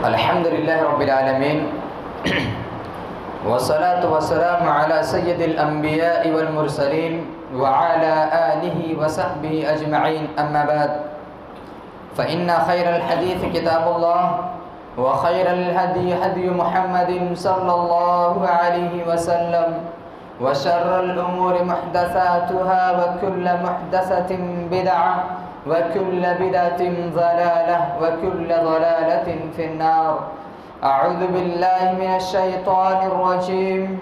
الحمد للہ رب العالمین والصلاة والسلام على سید الانبیاء والمرسلین وعلى آلہ وصحبہ اجمعین اما بعد فإن خیر الحدیث کتاب اللہ وخیر الہدی ہدی محمد صلی اللہ علیہ وسلم وشر الامور محدثاتها وكل محدثة بدعة وكل بدعة ضلالة وكل ضلالة في النار. أعوذ بالله من الشيطان الرجيم.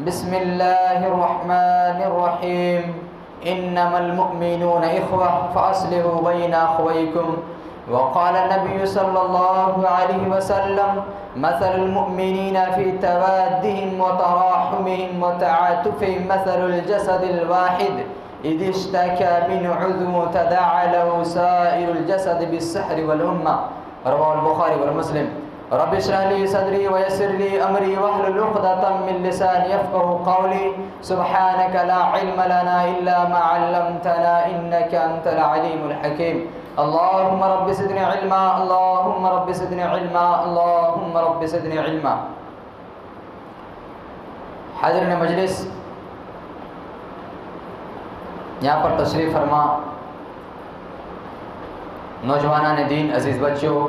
بسم الله الرحمن الرحيم. إنما المؤمنون إخوة فأصلحوا بين أخويكم. وقال النبي صلى الله عليه وسلم مثل المؤمنين في توادهم وتراحمهم وتعاطفهم مثل الجسد الواحد إذ اشتكى من عضو تداعى له سائر الجسد بالسحر والهمة. رواه البخاري والمسلم. رب اشرح لي صدري ويسر لي أمري واحلل عقدة من لساني يفقهوا قولي. سبحانك لا علم لنا إلا ما علمتنا إنك أنت العليم الحكيم. اللهم رب زدني علما اللهم رب زدني علما اللهم رب زدني علما. حاضرین مجلس، یہاں پر تشریف فرما نوجوانان دین، عزیز بچوں،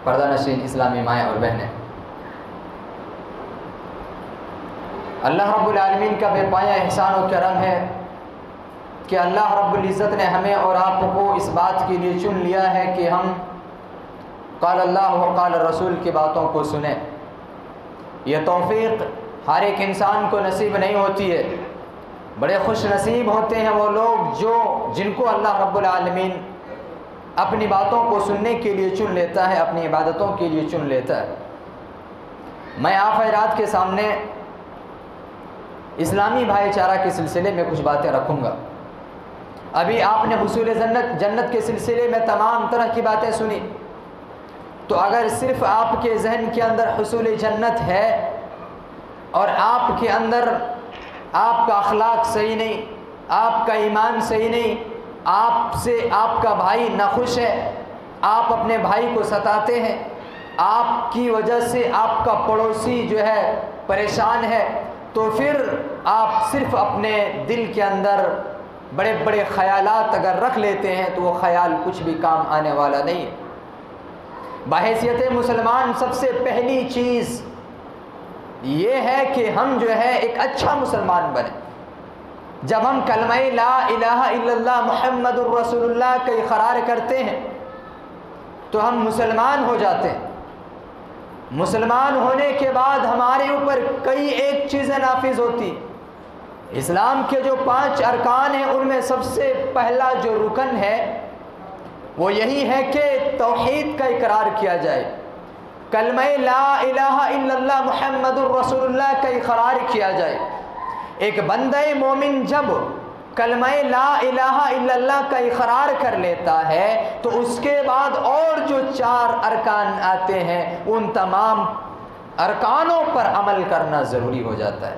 پردہ نشین اسلامی مائیں اور بہنیں، اللہ رب العالمین کا بے پایا احسان و کرم ہے کہ اللہ رب العزت نے ہمیں اور آپ کو اس بات کے لیے چن لیا ہے کہ ہم قال اللہ و قال رسول کی باتوں کو سنیں. یہ توفیق ہر ایک انسان کو نصیب نہیں ہوتی ہے. بڑے خوش نصیب ہوتے ہیں وہ لوگ جن کو اللہ رب العالمین اپنی باتوں کو سننے کے لیے چن لیتا ہے، اپنی عبادتوں کے لیے چن لیتا ہے. میں آپ حضرات کے سامنے اسلامی بھائی چارہ کے سلسلے میں کچھ باتیں رکھوں گا. ابھی آپ نے حصول جنت کے سلسلے میں تمام طرح کی باتیں سنی، تو اگر صرف آپ کے ذہن کے اندر حصول جنت ہے اور آپ کے اندر آپ کا اخلاق صحیح نہیں، آپ کا ایمان صحیح نہیں، آپ سے آپ کا بھائی ناخوش ہے، آپ اپنے بھائی کو ستاتے ہیں، آپ کی وجہ سے آپ کا پڑوسی جو ہے پریشان ہے، تو پھر آپ صرف اپنے دل کے اندر بڑے بڑے خیالات اگر رکھ لیتے ہیں تو وہ خیال کچھ بھی کام آنے والا نہیں ہے. بحیثیت مسلمان سب سے پہلی چیز یہ ہے کہ ہم جو ہے ایک اچھا مسلمان بنیں. جب ہم کلمہ لا الہ الا اللہ محمد الرسول اللہ کا اقرار کرتے ہیں تو ہم مسلمان ہو جاتے ہیں. مسلمان ہونے کے بعد ہمارے اوپر کئی ایک چیزیں نافذ ہوتی. اسلام کے جو 5 ارکان ہیں ان میں سب سے پہلا جو رکن ہے وہ یہی ہے کہ توحید کا اقرار کیا جائے، کلمہ لا الہ الا اللہ محمد الرسول اللہ کا اقرار کیا جائے. ایک بندہ مومن جب کلمہ لا الہ الا اللہ کا اقرار کر لیتا ہے تو اس کے بعد اور جو 4 ارکان آتے ہیں ان تمام ارکانوں پر عمل کرنا ضروری ہو جاتا ہے.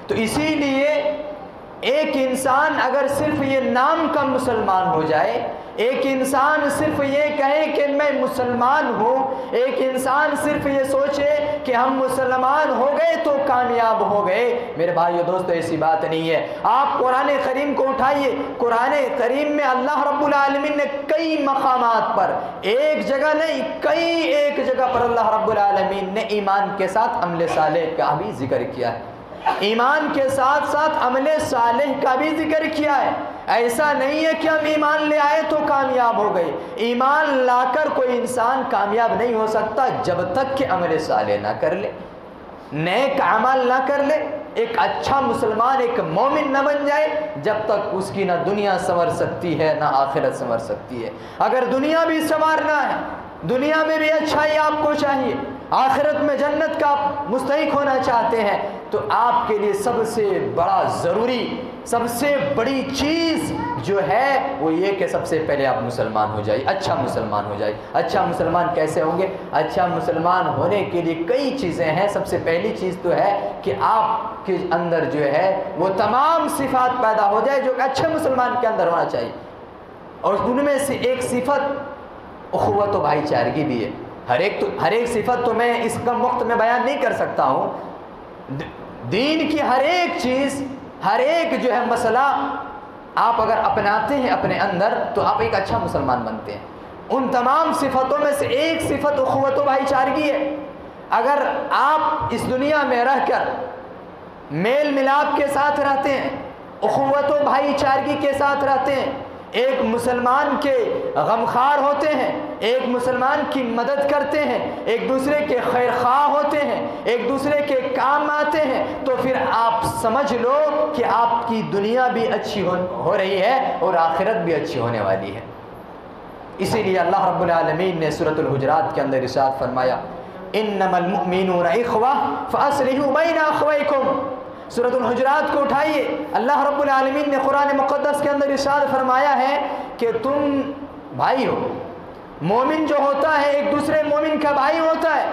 تو اسی لیے ایک انسان اگر صرف یہ نام کا مسلمان ہو جائے، ایک انسان صرف یہ کہے کہ میں مسلمان ہوں، ایک انسان صرف یہ سوچے کہ ہم مسلمان ہو گئے تو کامیاب ہو گئے، میرے بھائیو دوستو ایسی بات نہیں ہے. آپ قرآن کریم کو اٹھائیے، قرآن کریم میں اللہ رب العالمین نے کئی مقامات پر، ایک جگہ نہیں کئی ایک جگہ پر اللہ رب العالمین نے ایمان کے ساتھ عمل صالح کا بھی ذکر کیا ہے. ایمان کے ساتھ ساتھ عمل صالح کا بھی ذکر کیا ہے. ایسا نہیں ہے کہ ہم ایمان لے آئے تو کامیاب ہو گئے. ایمان لا کر کوئی انسان کامیاب نہیں ہو سکتا جب تک کہ عمل صالح نہ کر لے، نیک عمل نہ کر لے، ایک اچھا مسلمان ایک مومن نہ بن جائے، جب تک اس کی نہ دنیا سنور سکتی ہے نہ آخرت سنور سکتی ہے. اگر دنیا بھی سنوارنا ہے، دنیا میں بھی اچھائی آپ کو چاہیے، آخرت میں جنت کا مستحق ہونا چاہتے ہیں، تو آپ کے لیے سب سے بڑا ضروری، سب سے بڑی چیز جو ہے وہ یہ کہ سب سے پہلے آپ مسلمان ہو جائے، اچھا مسلمان ہو جائے. اچھا مسلمان کیسے ہوں گے؟ اچھا مسلمان ہونے کے لیے کئی چیزیں ہیں. سب سے پہلی چیز تو ہے کہ آپ کے اندر جو ہے وہ تمام صفات پیدا ہو جائے جو کہ اچھے مسلمان کے اندر ہونا چاہیے. اور ان میں سے ایک صفت اخوت و بھائی چارگی بھی ہے. ہر ایک صفت تو میں اس کم وقت میں بیان نہیں کر سکتا ہوں. دین کی ہر ایک چیز، ہر ایک جو ہے مسئلہ آپ اگر اپناتے ہیں اپنے اندر تو آپ ایک اچھا مسلمان بنتے ہیں. ان تمام صفتوں میں سے ایک صفت اخوت و بھائی چارگی ہے. اگر آپ اس دنیا میں رہ کر میل ملاپ کے ساتھ رہتے ہیں، اخوت و بھائی چارگی کے ساتھ رہتے ہیں، ایک مسلمان کے غمخوار ہوتے ہیں، ایک مسلمان کی مدد کرتے ہیں، ایک دوسرے کے خیر خواہ ہوتے ہیں، ایک دوسرے کے کام آتے ہیں، تو پھر آپ سمجھ لو کہ آپ کی دنیا بھی اچھی ہو رہی ہے اور آخرت بھی اچھی ہونے والی ہے. اسی لیے اللہ رب العالمین نے سورۃ الحجرات کے اندر ارشاد فرمایا انما المؤمنون اخوہ فاصلحوا بین اخویکم. سورۃ الحجرات کو اٹھائیے، اللہ رب العالمین نے قرآن مقدس کے اندر ارشاد فرمایا ہے کہ تم بھائی ہو. مومن جو ہوتا ہے ایک دوسرے مومن کا بھائی ہوتا ہے،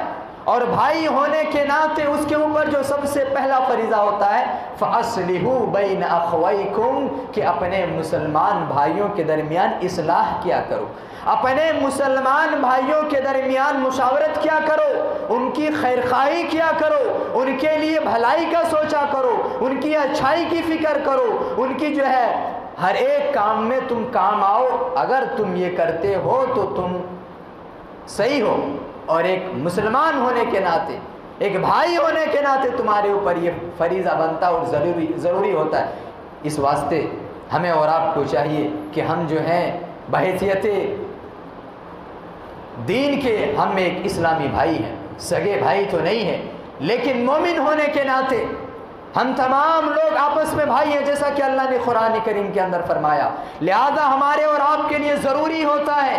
اور بھائی ہونے کے ناطے اس کے اوپر جو سب سے پہلا فریضہ ہوتا ہے فَأَصْلِحُوا بَيْنَ أَخْوَيْكُمْ، کہ اپنے مسلمان بھائیوں کے درمیان اصلاح کیا کرو، اپنے مسلمان بھائیوں کے درمیان مشاورت کیا کرو، ان کی خیرخواہی کیا کرو، ان کے لیے بھلائی کا سوچا کرو، ان کی اچھائی کی فکر کرو، ان کی جو ہے ہر ایک کام میں تم کام آؤ. اگر تم یہ کرتے ہو تو تم صحیح ہو، اور ایک مسلمان ہونے کے ناطے، ایک بھائی ہونے کے ناطے تمہارے اوپر یہ فریضہ بنتا اور ضروری ہوتا ہے. اس واسطے ہمیں اور آپ کو چاہیے کہ ہم جو ہیں بحیثیت دین کے ہم ایک اسلامی بھائی ہیں، سگے بھائی تو نہیں ہیں، لیکن مومن ہونے کے ناطے ہم تمام لوگ آپس میں بھائی ہیں، جیسا کہ اللہ نے قرآن کریم کے اندر فرمایا. لہذا ہمارے اور آپ کے لیے ضروری ہوتا ہے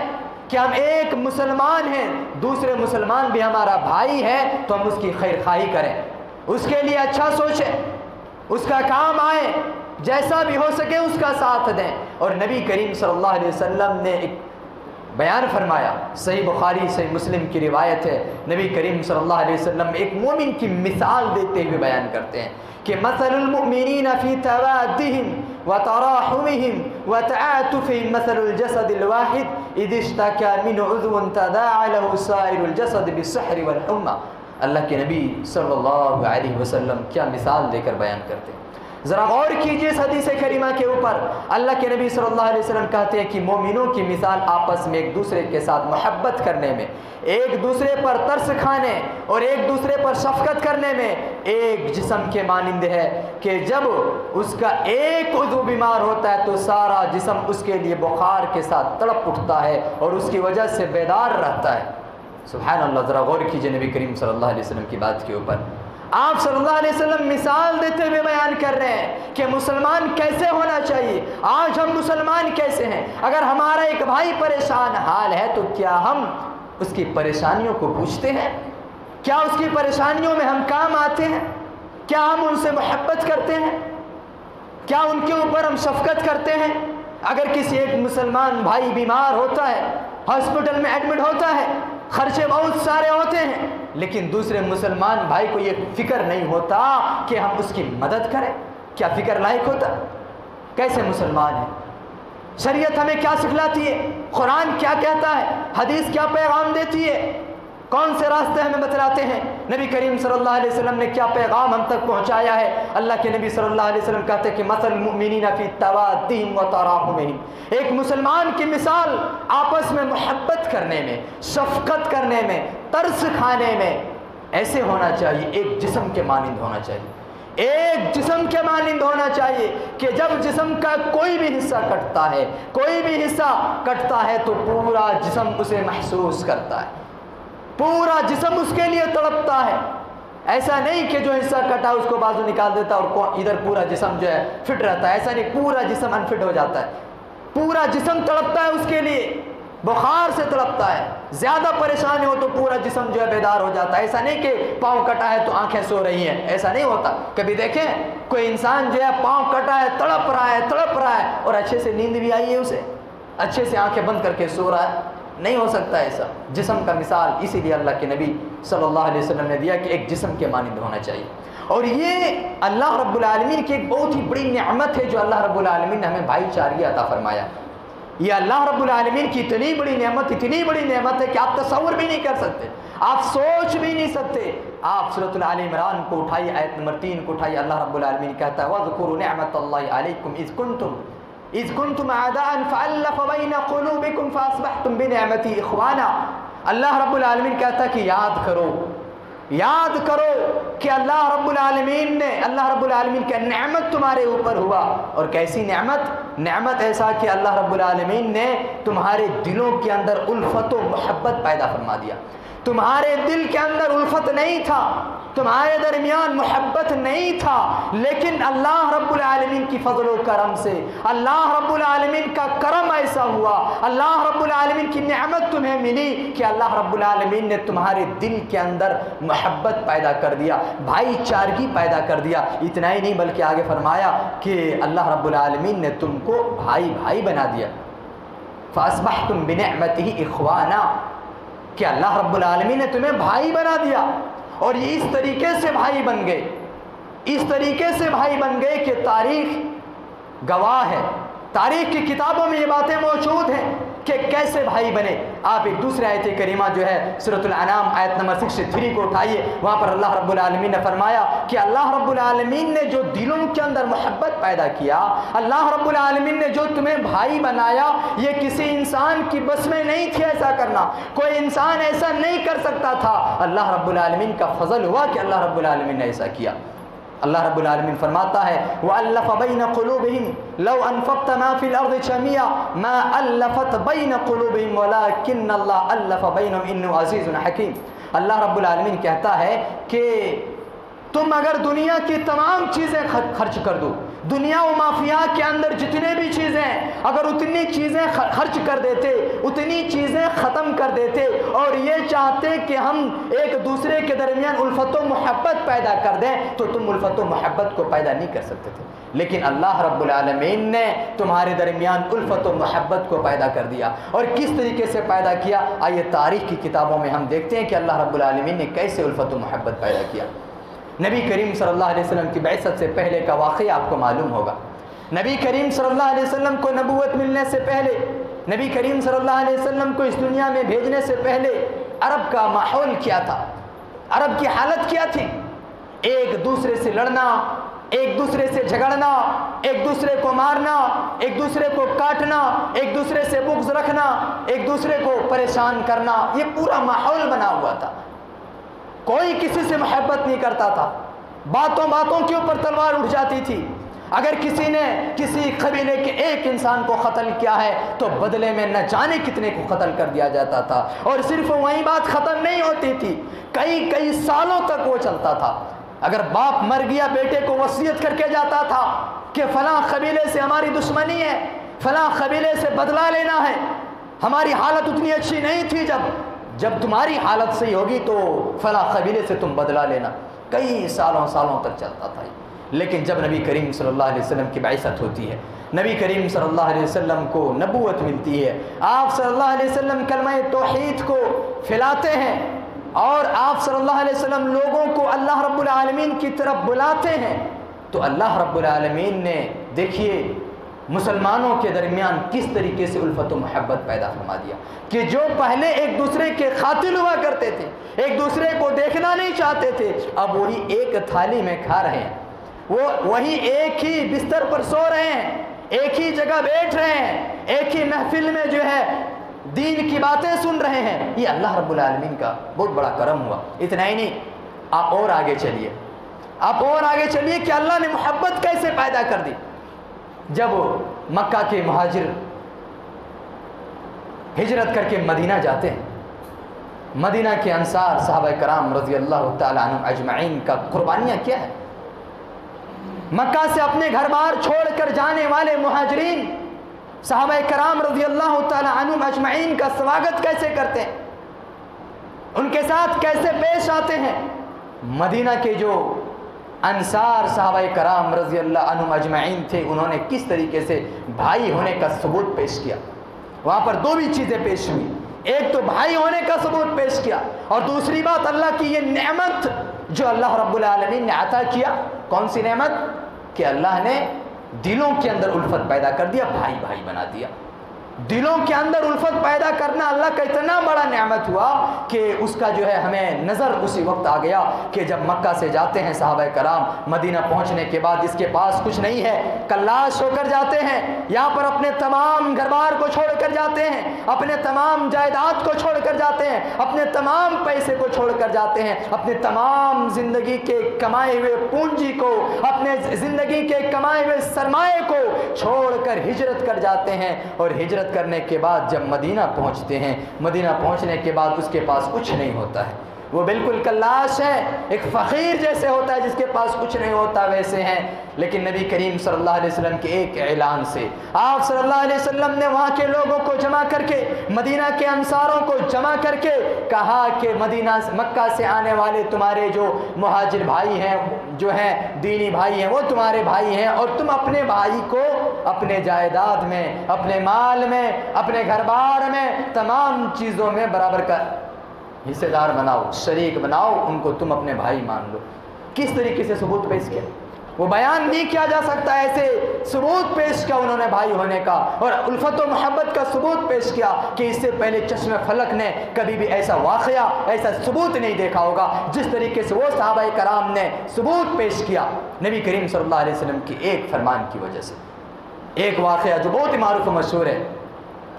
کہ ہم ایک مسلمان ہیں، دوسرے مسلمان بھی ہمارا بھائی ہے، تو ہم اس کی خیر خواہی کریں، اس کے لیے اچھا سوچیں، اس کا کام آئیں، جیسا بھی ہو سکے اس کا ساتھ دیں. اور نبی کریم صلی اللہ علیہ وسلم نے ایک بیان فرمایا، صحیح بخاری صحیح مسلم کی روایت ہے، نبی کریم صلی اللہ علیہ وسلم ایک مومن کی مثال دیتے ہوئے بیان کرتے ہیں کہ مثل المؤمنین فی توادہم وتراحمہم وتعاطفہم مثل الجسد الواحد اذا اشتکى منہ عضو تداعى له سائر الجسد بالسحر والحمى. اللہ کے نبی صلی اللہ علیہ وسلم کیا مثال دے کر بیان کرتے ہیں. ذرا غور کیجئے اس حدیث کریمہ کے اوپر. اللہ کے نبی صلی اللہ علیہ وسلم کہتے ہیں کہ مومنوں کی مثال آپس میں ایک دوسرے کے ساتھ محبت کرنے میں، ایک دوسرے پر ترس کھانے اور ایک دوسرے پر شفقت کرنے میں ایک جسم کے مانند ہے کہ جب اس کا ایک عضو بیمار ہوتا ہے تو سارا جسم اس کے لیے بخار کے ساتھ تڑپ اٹھتا ہے اور اس کی وجہ سے بیدار رہتا ہے. سبحان اللہ. ذرا غور کیجئے نبی کریم صلی اللہ علیہ وسلم کی بات کے اوپر. آپ صلی اللہ علیہ وسلم مثال دیتے ہوئے بیان کر رہے ہیں کہ مسلمان کیسے ہونا چاہیے. آج ہم مسلمان کیسے ہیں؟ اگر ہمارا ایک بھائی پریشان حال ہے تو کیا ہم اس کی پریشانیوں کو پوچھتے ہیں؟ کیا اس کی پریشانیوں میں ہم کام آتے ہیں؟ کیا ہم ان سے محبت کرتے ہیں؟ کیا ان کے اوپر ہم شفقت کرتے ہیں؟ اگر کسی ایک مسلمان بھائی بیمار ہوتا ہے، ہاسپٹل میں ایڈمٹ ہوتا ہے، خرچے بہت سارے ہوتے ہیں، لیکن دوسرے مسلمان بھائی کو یہ فکر نہیں ہوتا کہ ہم اس کی مدد کریں. کیا فکر لائق ہوتا؟ کیسے مسلمان ہیں؟ شریعت ہمیں کیا سکھلاتی ہے؟ قرآن کیا کہتا ہے؟ حدیث کیا پیغام دیتی ہے؟ کون سے راستے ہمیں بتلاتے ہیں؟ نبی کریم صلی اللہ علیہ وسلم نے کیا پیغام ہم تک پہنچایا ہے؟ اللہ کے نبی صلی اللہ علیہ وسلم کہتے ہیں کہ مثل المؤمنین فی توادہم وتراحمہم. ایک مسلمان کی مثال آپس میں محبت کرنے میں، شفقت کرنے میں، ترس کھانے میں ایسے ہونا چاہیے، ایک جسم کے مانند ہونا چاہیے، ایک جسم کے مانند ہونا چاہیے کہ جب جسم کا کوئی بھی حصہ کٹتا ہے، کوئی بھی حصہ کٹتا ہے تو پورا جسم اسے محسوس کرتا ہے، پورا جسم اس کے لیے تڑپتا ہے. ایسا نہیں کہ جو حصہ کٹا اس کو بازو نکال دیتا اور ادھر پورا جسم جو ہے فٹ رہتا ہے. ایسا نہیں، پورا جسم انفٹ ہو جاتا ہے، پورا جسم تڑپتا ہے اس کے لیے، بخار سے تڑپتا ہے، زیادہ پریشانی ہو تو پورا جسم جو ہے بیدار ہو جاتا ہے. ایسا نہیں کہ پاؤں کٹا ہے تو آنکھیں سو رہی ہیں، ایسا نہیں ہوتا. کبھی دیکھیں کوئی انسان جو ہے پاؤں کٹا ہے، تڑپ رہا ہے اور اچھے سے نیند بھی آئی ہے، اسے اچھے سے آنکھیں بند کر کے سو رہا ہے. نہیں ہو سکتا ایسا. جسم کا مثال اسی لیے اللہ کے نبی صلی اللہ علیہ وسلم نے دیا کہ ایک جسم کے مانند ہونا چاہیے. اور یہ اللہ رب العالمین کی ایک بہت ہی بڑی نعمت ہے جو اللہ رب العالمین نے ہمیں بھائی چارگی عطا فرمایا. یہ اللہ رب العالمین کی اتنی بڑی نعمت ہے کہ آپ تصور بھی نہیں کر سکتے، آپ سوچ بھی نہیں سکتے۔ آپ سورۃ آل عمران کو اٹھائیے، آیت نمبر 3 کو اٹھائیے، اللہ رب العالمین کہتا ہے وَاذْكُرُوا نِعْمَةَ اللَّهِ عَلَيْكُمْ إِذْ كُنْتُمْ أَعْدَاءً فَأَلَّفَ بَيْنَ قُلُوبِكُمْ فَأَصْبَحْتُمْ بِنِعْمَتِهِ إِخْوَانًا۔ اللہ رب العالمین کہتا ہے کہ یاد کرو کہ اللہ رب العالمین کا نعمت تمہارے اوپر ہوا، اور کیسی نعمت ایسا کہ اللہ رب العالمین نے تمہارے دلوں کے اندر الفت و محبت پیدا فرما دیا۔ تمہارے دل کے اندر الفت نہیں تھا، تمہارے درمیان محبت نہیں تھا، لیکن اللہ رب العالمین کی فضل و کرم سے اللہ رب العالمین کا کرم ایسا ہوا، اللہ رب العالمین کی نعمت تمہیں ملی کہ اللہ رب العالمین نے تمہارے دل کے اندر محبت پیدا کر دیا، بھائی چارگی پیدا کر دیا۔ اتنا ہی نہیں بلکہ آگے فرمایا کہ اللہ رب العالمین نے تم کو بھائی بنا دیا، فَأَصْبَحْتُمْ بِنِعْمَتِهِ إِخْوَانًا، کہ اللہ رب العالمین نے تمہیں بھائی بنا دیا، اور یہ اس طریقے سے بھائی بن گئے کہ تاریخ گواہ ہے، تاریخ کی کتابوں میں یہ باتیں موجود ہیں کہ کیسے بھائی بنے۔ آپ ایک دوسرے آیت کریمہ جو ہے سورۃ الانعام آیت نمبر 63 کو اٹھائیے، وہاں پر اللہ رب العالمین نے فرمایا کہ اللہ رب العالمین نے جو دلوں کے اندر محبت پیدا کیا، اللہ رب العالمین نے جو تمہیں بھائی بنایا، یہ کسی انسان کی بس میں نہیں تھی ایسا کرنا، کوئی انسان ایسا نہیں کر سکتا تھا، اللہ رب العالمین کا فضل ہوا کہ اللہ رب العالمین نے ایسا کیا۔ اللہ رب العالمین فرماتا ہے وَأَلَّفَ بَيْنَ قُلُوبِهِمْ لَوْ أَنفَقْتَ مَا فِي الْأَرْضِ جَمِيعًا مَا أَلَّفَتْ بَيْنَ قُلُوبِهِمْ وَلَكِنَّ اللَّهَ أَلَّفَ بَيْنَهُمْ إِنَّهُ عَزِيزٌ حَكِيمٌ۔ اللہ رب العالمین کہتا ہے کہ تم اگر دنیا کی تمام چیزیں خرچ کر دو، دنیا و مافیا کے اندر جتنے بھی چیزیں، اگر اتنی چیزیں خرچ کر دیتے، اتنی چیزیں ختم کر دیتے، اور یہ چاہتے کہ ہم ایک دوسرے کے درمیان الفت و محبت پیدا کر دیں، تو تم الفت و محبت کو پیدا نہیں کر سکتے تھے، لیکن اللہ رب العالمین نے تمہارے درمیان الفت و محبت کو پیدا کر دیا۔ اور کس طریقے سے پیدا کیا؟ آئیے تاریخ کی کتابوں میں ہم دیکھتے ہیں کہ اللہ رب العالمین نے کیسے الفت و محبت پیدا کیا۔ نبی کریم صلی اللہ علیہ وسلم کی بعثت سے پہلے کا واقعہ آپ کو معلوم ہوگا۔ نبی کریم صلی اللہ علیہ وسلم کو نبوت ملنے سے پہلے، نبی کریم صلی اللہ علیہ وسلم کو اس دنیا میں بھیجنے سے پہلے عرب کا ماحول کیا تھا، عرب کی حالت کیا تھی؟ ایک دوسرے سے لڑنا، ایک دوسرے سے جھگڑنا، ایک دوسرے کو مارنا، ایک دوسرے کو کاٹنا، ایک دوسرے سے بغض رکھنا، ایک دوسرے کو پریشان کرنا، یہ پورا ماحول بنا ہوا تھا۔ کوئی کسی سے محبت نہیں کرتا تھا، باتوں کے اوپر تلوار اٹھ جاتی تھی۔ اگر کسی نے کسی قبیلے کے ایک انسان کو قتل کیا ہے تو بدلے میں نہ جانے کتنے کو قتل کر دیا جاتا تھا، اور صرف وہیں بات ختم نہیں ہوتی تھی، کئی سالوں تک وہ چلتا تھا۔ اگر باپ مر گیا بیٹے کو وصیت کر کے جاتا تھا کہ فلاں قبیلے سے ہماری دشمنی ہے، فلاں قبیلے سے بدلہ لینا ہے، ہماری حالت اتنی اچھی نہیں تھی، جب تمہاری حالت صحیح ہوگی تو فلاں قبیلے سے تم بدلہ لینا۔ کئی سالوں تک چلتا تھا۔ لیکن جب نبی کریم صلی اللہ علیہ وسلم کی بعثت ہوتی ہے، نبی کریم صلی اللہ علیہ وسلم کو نبوت ملتی ہے، آپ صلی اللہ علیہ وسلم کلمہ توحید کو پھیلاتے ہیں، اور آپ صلی اللہ علیہ وسلم لوگوں کو اللہ رب العالمین کی طرف بلاتے ہیں، تو اللہ رب العالمین نے دیکھیے مسلمانوں کے درمیان کس طریقے سے الفت و محبت پیدا فرما دیا کہ جو پہلے ایک دوسرے کے قاتل ہوا کرتے تھے، ایک دوسرے کو دیکھنا نہیں چاہتے تھے، اب وہی ایک تھالی میں کھا رہے ہیں، وہی ایک ہی بستر پر سو رہے ہیں، ایک ہی جگہ بیٹھ رہے ہیں، ایک ہی محفل میں جو ہے دین کی باتیں سن رہے ہیں۔ یہ اللہ رب العالمین کا بہت بڑا کرم ہوا۔ اتنا ہی نہیں، آپ اور آگے چلیے کہ اللہ نے محبت کیسے پیدا کر دی۔ جب مکہ کے مہاجر ہجرت کر کے مدینہ جاتے ہیں، مدینہ کے انصار صحابہ کرام رضی اللہ تعالیٰ عنہم اجمعین کا قربانیاں کیا ہے؟ مکہ سے اپنے گھر بار چھوڑ کر جانے والے مہاجرین صحابہ کرام رضی اللہ تعالیٰ عنہم اجمعین کا سواگت کیسے کرتے ہیں، ان کے ساتھ کیسے پیش آتے ہیں؟ مدینہ کے جو انصار صحابہ کرام رضی اللہ عنہم اجمعین تھے، انہوں نے کس طریقے سے بھائی ہونے کا ثبوت پیش کیا۔ وہاں پر دو بھی چیزیں پیش ہوئی، ایک تو بھائی ہونے کا ثبوت پیش کیا، اور دوسری بات اللہ کی یہ نعمت جو اللہ رب العالمین نے عطا کیا۔ کون سی نعمت؟ کہ اللہ نے دلوں کے اندر الفت پیدا کر دیا، بھائی بنا دیا۔ دلوں کے اندر الفت پیدا کرنا اللہ کا اتنا بڑا نعمت ہوا کہ اس کا جو ہے ہمیں نظر اسی وقت آ گیا کہ جب مکہ سے جاتے ہیں صحابہ کرام، مدینہ پہنچنے کے بعد اس کے پاس کچھ نہیں ہے، کلاش ہو کر جاتے ہیں، یہاں پر اپنے تمام گھر بار کو چھوڑ کر جاتے ہیں، اپنے تمام جائیداد کو چھوڑ کر جاتے ہیں، اپنے تمام پیسے کو چھوڑ کر جاتے ہیں، اپنے تمام زندگی کے کمائے ہوئے پونجی کو، اپنے زندگی کے کمائے ہوئے سرمایے کو چھوڑ کر ہجرت کر جاتے ہیں، اور ہجرت کرنے کے بعد جب مدینہ پہنچتے ہیں، مدینہ پہنچنے کے بعد اس کے پاس کچھ نہیں ہوتا ہے، وہ بالکل کلاش ہے، ایک فقیر جیسے ہوتا ہے جس کے پاس کچھ نہیں ہوتا ویسے ہیں۔ لیکن نبی کریم صلی اللہ علیہ وسلم کے ایک اعلان سے آپ صلی اللہ علیہ وسلم نے وہاں کے لوگوں کو جمع کر کے، مدینہ کے انصاروں کو جمع کر کے کہا کہ مدینہ مکہ سے آنے والے تمہارے جو مہاجر بھائی ہیں، جو ہیں دینی بھائی ہیں، وہ تمہارے بھائی ہیں، اور تم اپنے بھائی کو اپنے جائیداد میں، اپنے مال میں، اپنے گھر بار میں، تمام چیزوں میں برابر کا حصے دار بناؤ، شریک بناؤ، ان کو تم اپنے بھائی مان لو۔ کس طریقے سے ثبوت پیش کیا؟ وہ بیان نہیں کیا جا سکتا، ایسے ثبوت پیش کیا انہوں نے بھائی ہونے کا، اور الفت و محبت کا ثبوت پیش کیا کہ اس سے پہلے چشم فلک نے کبھی بھی ایسا واقعہ، ایسا ثبوت نہیں دیکھا ہوگا جس طریقے سے وہ صحابہ کرام نے ثبوت پیش کیا نبی کریم صلی اللہ علیہ وسلم کی ایک فرمان کی وجہ سے۔ ایک واقعہ جو بہت ہی معروف و مشہور ہے،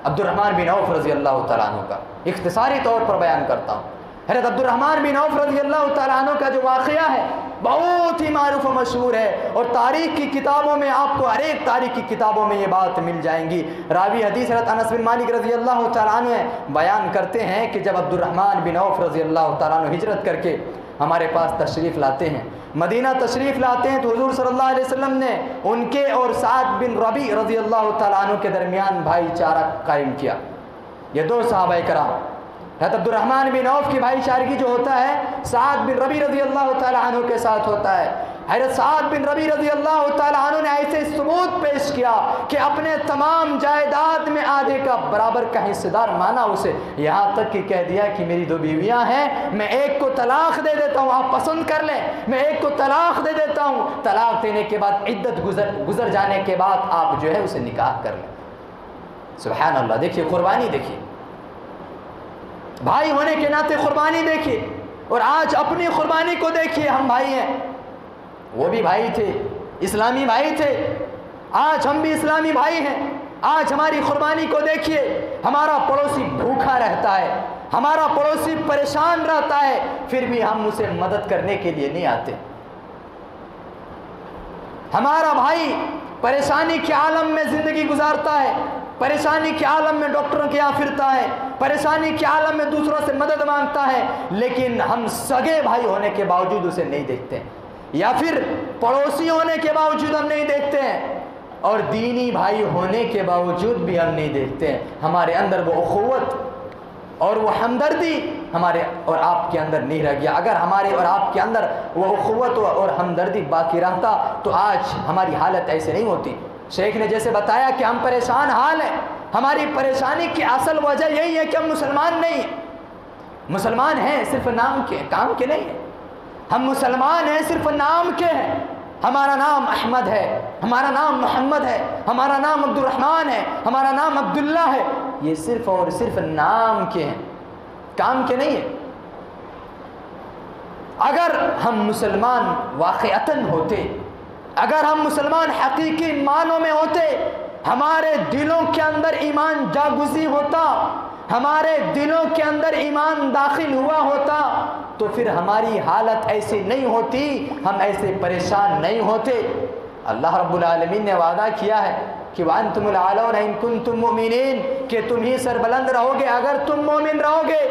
عبد الرحمن بن عوف رضی اللہ تعالیٰ عنہ کا، اختصاری طور پر بیان کرتا ہوں۔ حضرت عبد الرحمن بن عوف رضی اللہ تعالیٰ عنہ کا جو واقعہ ہے بہت ہی معروف و مشہور ہے، اور تاریخ کی کتابوں میں آپ کو ہر ایک تاریخ کی کتابوں میں یہ بات مل جائیں گی۔ راوی حدیث حضرت انس بن مالک رضی اللہ تعالیٰ عنہ بیان کرتے ہیں کہ جب عبد الرحمن بن عوف رضی اللہ تعالیٰ عنہ ہجرت کر کے ہمارے پاس تشریف لاتے ہیں، مدینہ تشریف لاتے ہیں، تو حضور صلی اللہ علیہ وسلم نے ان کے اور سعد بن ربیع رضی اللہ تعالیٰ عنہ کے درمیان بھائی چارہ قائم کیا۔ یہ دو صحابہ کرام، حضرت عبد الرحمن بن عوف کی بھائی چارگی جو ہوتا ہے سعد بن ربیع رضی اللہ تعالیٰ عنہ کے ساتھ ہوتا ہے۔ حضرت سعد بن ربیع رضی اللہ تعالیٰ عنہ نے ایسے ثبوت پیش کیا کہ اپنے تمام جائیداد میں آدھے کا برابر کا حصہ دار مانا اسے، یہاں تک کہ کہہ دیا کہ میری دو بیویاں ہیں، میں ایک کو طلاق دے دیتا ہوں، آپ پسند کر لیں، میں ایک کو طلاق دے دیتا ہوں، طلاق دینے کے بعد عدت گزر جانے کے بعد آپ جو ہے اسے نکاح کر لیں۔ سبحان اللہ، دیکھیے قربانی، دیکھیے بھائی ہونے کے ناطے قربانی دیکھیے، اور آج اپنی قربانی کو دیکھیے، ہم بھائی ہیں، وہ بھی بھائی تھے، اسلامی بھائی تھے، آج ہم بھی اسلامی بھائی ہیں۔ آج ہماری قربانی کو دیکھیے، ہمارا پڑوسی بھوکا رہتا ہے، ہمارا پڑوسی پریشان رہتا ہے، پھر بھی ہم اسے مدد کرنے کے لیے نہیں آتے۔ ہمارا بھائی پریشانی کے عالم میں زندگی گزارتا ہے، پریشانی کے عالم میں ڈاکٹروں کے یہاں پھرتا ہے، پریشانی کے عالم میں دوسروں سے مدد مانگتا ہے، لیکن ہم سگے بھائی ہونے کے باوجود اسے نہیں دیکھتے ہیں، یا پھر پڑوسی ہونے کے باوجود ہم نہیں دیکھتے ہیں، اور دینی بھائی ہونے کے باوجود بھی ہم نہیں دیکھتے ہیں۔ ہمارے اندر وہ اخوت اور وہ ہمدردی ہمارے اور آپ کے اندر نہیں رہ گیا۔ اگر ہمارے اور آپ کے اندر وہ اخوت اور ہمدردی باقی رہتا تو آج ہماری حالت ایسے نہیں ہوتی۔ شیخ نے جیسے بتایا کہ ہم پریشان حال ہیں، ہماری پریشانی کی اصل وجہ یہی ہے کہ ہم مسلمان نہیں ہیں۔ مسلمان ہیں صرف نام کے، کام کے نہیں ہیں۔ ہم مسلمان ہیں صرف نام کے ہیں، ہمارا نام احمد ہے، ہمارا نام محمد ہے، ہمارا نام عبد الرحمن ہے، ہمارا نام عبداللہ ہے، یہ صرف اور صرف نام کے ہیں، کام کے نہیں ہیں۔ اگر ہم مسلمان واقعتاً ہوتے، اگر ہم مسلمان حقیقی معنوں میں ہوتے، ہمارے دلوں کے اندر ایمان جاگزی ہوتا، ہمارے دلوں کے اندر ایمان داخل ہوا ہوتا، تو پھر ہماری حالت ایسی نہیں ہوتی، ہم ایسے پریشان نہیں ہوتے۔ اللہ رب العالمین نے وعدہ کیا ہے کہ وَأَنْتُمُ الْأَعْلَوْنَ إِن كُنتُم مُؤْمِنِينَ، کہ تم ہی سربلند رہو گے اگر تم مومن رہو گے۔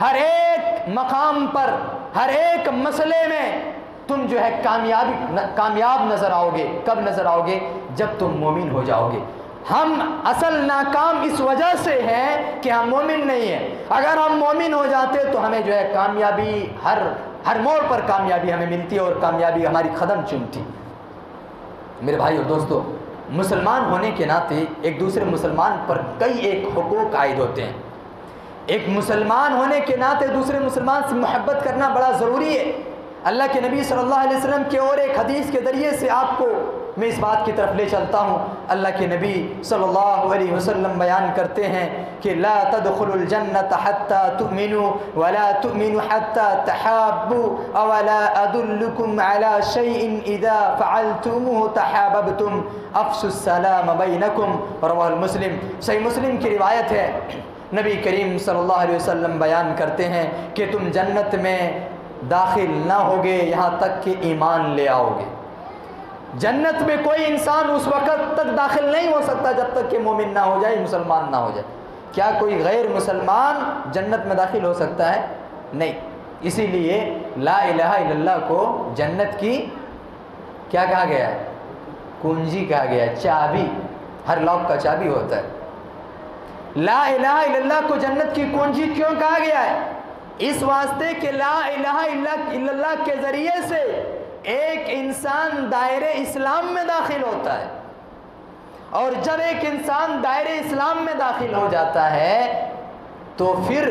ہر ایک مقام پر، ہر ایک مسئلے میں تم جو ہے کامیاب نظر آؤ گے۔ کب نظر آؤ گے؟ جب تم مومن ہو جاؤ گے۔ ہم اصل ناکام اس وجہ سے ہیں کہ ہم مومن نہیں ہیں۔ اگر ہم مومن ہو جاتے تو ہمیں جو ہے کامیابی ہر موڑ پر کامیابی ہمیں ملتی اور کامیابی ہماری قدم چومتی۔ میرے بھائی اور دوستو، مسلمان ہونے کے ناطے ایک دوسرے مسلمان پر کئی ایک حقوق عائد ہوتے ہیں۔ ایک مسلمان ہونے کے ناطے دوسرے مسلمان سے محبت کرنا بڑا ضروری ہے۔ اللہ کے نبی صلی اللہ علیہ وسلم کے اور ایک حدیث کے ذریعے سے آپ کو میں اس بات کی طرف لے چلتا ہوں۔ اللہ کے نبی صلی اللہ علیہ وسلم بیان کرتے ہیں کہ لا تدخلوا الجنة حتى تؤمنوا ولا تؤمنوا حتى تحابوا اولا ادلكم على شيء اذا فعلتموه تحاببتم افشوا السلام بينكم رواه مسلم۔ صحیح مسلم کی روایت ہے، نبی کریم صلی اللہ علیہ وسلم بیان کرتے ہیں کہ تم جنت میں داخل نہ ہوگے یہاں تک کہ ایمان لے آؤ گے۔ جنت میں کوئی انسان اس وقت تک داخل نہیں ہو سکتا جب تک کہ مومن نہ ہو جائے، مسلمان نہ ہو جائے۔ کیا کوئی غیر مسلمان جنت میں داخل ہو سکتا ہے؟ نہیں۔ اسی لیے لا الہ الا اللہ کو جنت کی کیا کہا گیا ہے؟ کنجی کہا گیا ہے، چابی۔ ہر لاک کا چابی ہوتا ہے۔ لا الہ الا اللہ کو جنت کی کنجی کیوں کہا گیا ہے؟ اس واسطے کہ لا الہ الا اللہ کے ذریعے سے ایک انسان دائرے اسلام میں داخل ہوتا ہے، اور جب ایک انسان دائرے اسلام میں داخل ہو جاتا ہے تو پھر